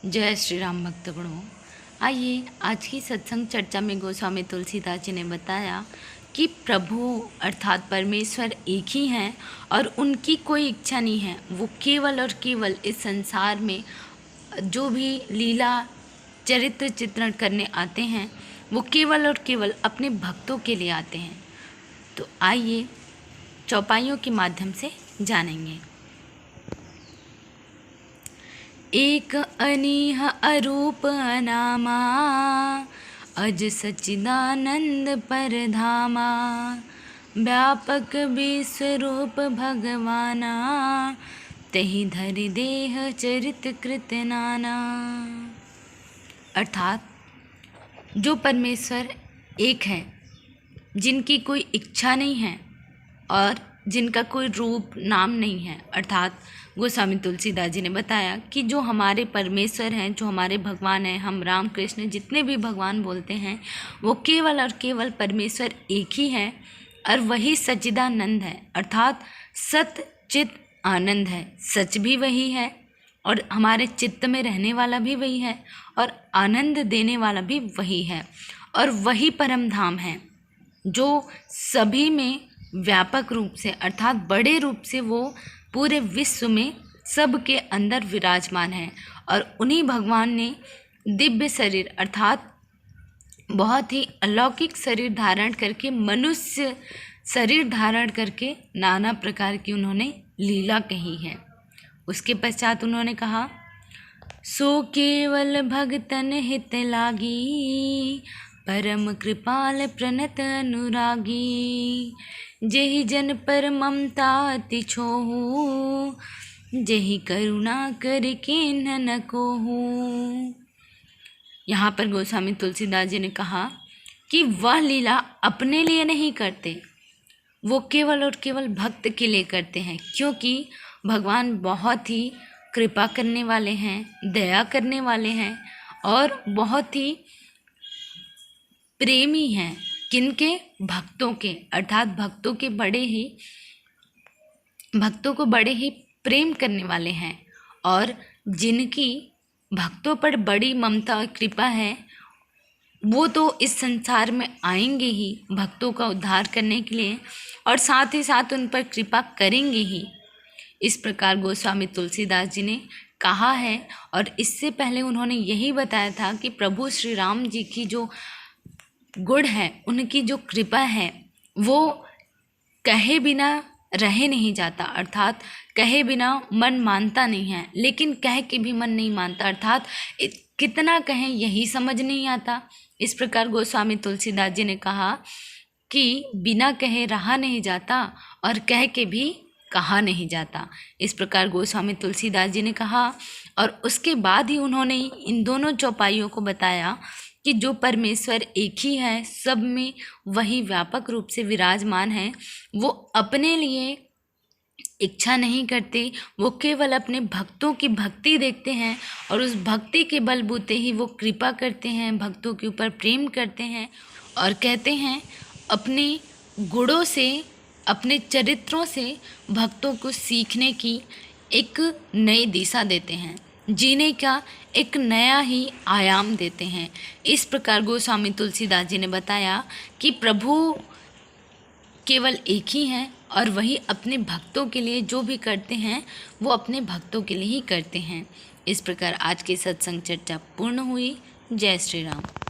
जय श्री राम भक्तगणों। आइए आज की सत्संग चर्चा में गोस्वामी तुलसीदास जी ने बताया कि प्रभु अर्थात परमेश्वर एक ही हैं और उनकी कोई इच्छा नहीं है। वो केवल और केवल इस संसार में जो भी लीला चरित्र चित्रण करने आते हैं वो केवल और केवल अपने भक्तों के लिए आते हैं। तो आइए चौपाइयों के माध्यम से जानेंगे। एक अनीह अरूप अनामा, अज सच्चिदानंद परधामा, व्यापक विश्वरूप भगवाना, तहि धरि देह चरित कृत नाना। अर्थात जो परमेश्वर एक है, जिनकी कोई इच्छा नहीं है और जिनका कोई रूप नाम नहीं है, अर्थात गोस्वामी तुलसीदास जी ने बताया कि जो हमारे परमेश्वर हैं, जो हमारे भगवान हैं, हम राम कृष्ण जितने भी भगवान बोलते हैं वो केवल और केवल परमेश्वर एक ही है और वही सच्चिदानंद है, अर्थात सत चित आनंद है। सच भी वही है और हमारे चित्त में रहने वाला भी वही है और आनंद देने वाला भी वही है और वही परम धाम है जो सभी में व्यापक रूप से अर्थात बड़े रूप से वो पूरे विश्व में सबके अंदर विराजमान है। और उन्हीं भगवान ने दिव्य शरीर अर्थात बहुत ही अलौकिक शरीर धारण करके, मनुष्य शरीर धारण करके नाना प्रकार की उन्होंने लीला कही है। उसके पश्चात उन्होंने कहा, सो केवल भगतन हित लागी, परम कृपाल प्रणत अनुरागी, जेहि जन पर ममता अति छोहू, जेहि करुणा कर किन्ह न कोहू। यहाँ पर गोस्वामी तुलसीदास जी ने कहा कि वह लीला अपने लिए नहीं करते, वो केवल और केवल भक्त के लिए करते हैं, क्योंकि भगवान बहुत ही कृपा करने वाले हैं, दया करने वाले हैं और बहुत ही प्रेमी हैं। किनके? भक्तों के, अर्थात भक्तों को बड़े ही प्रेम करने वाले हैं और जिनकी भक्तों पर बड़ी ममता और कृपा है वो तो इस संसार में आएंगे ही भक्तों का उद्धार करने के लिए और साथ ही साथ उन पर कृपा करेंगे ही। इस प्रकार गोस्वामी तुलसीदास जी ने कहा है। और इससे पहले उन्होंने यही बताया था कि प्रभु श्री राम जी की जो गुण है, उनकी जो कृपा है, वो कहे बिना रहे नहीं जाता, अर्थात कहे बिना मन मानता नहीं है, लेकिन कह के भी मन नहीं मानता, अर्थात कितना कहें यही समझ नहीं आता। इस प्रकार गोस्वामी तुलसीदास जी ने कहा कि बिना कहे रहा नहीं जाता और कह के भी कहा नहीं जाता। इस प्रकार गोस्वामी तुलसीदास जी ने कहा और उसके बाद ही उन्होंने इन दोनों चौपाइयों को बताया कि जो परमेश्वर एक ही है, सब में वही व्यापक रूप से विराजमान है। वो अपने लिए इच्छा नहीं करते, वो केवल अपने भक्तों की भक्ति देखते हैं और उस भक्ति के बलबूते ही वो कृपा करते हैं, भक्तों के ऊपर प्रेम करते हैं और कहते हैं अपने गुणों से, अपने चरित्रों से भक्तों को सीखने की एक नई दिशा देते हैं, जीने का एक नया ही आयाम देते हैं। इस प्रकार गोस्वामी तुलसीदास जी ने बताया कि प्रभु केवल एक ही हैं और वही अपने भक्तों के लिए जो भी करते हैं वो अपने भक्तों के लिए ही करते हैं। इस प्रकार आज की सत्संग चर्चा पूर्ण हुई। जय श्री राम।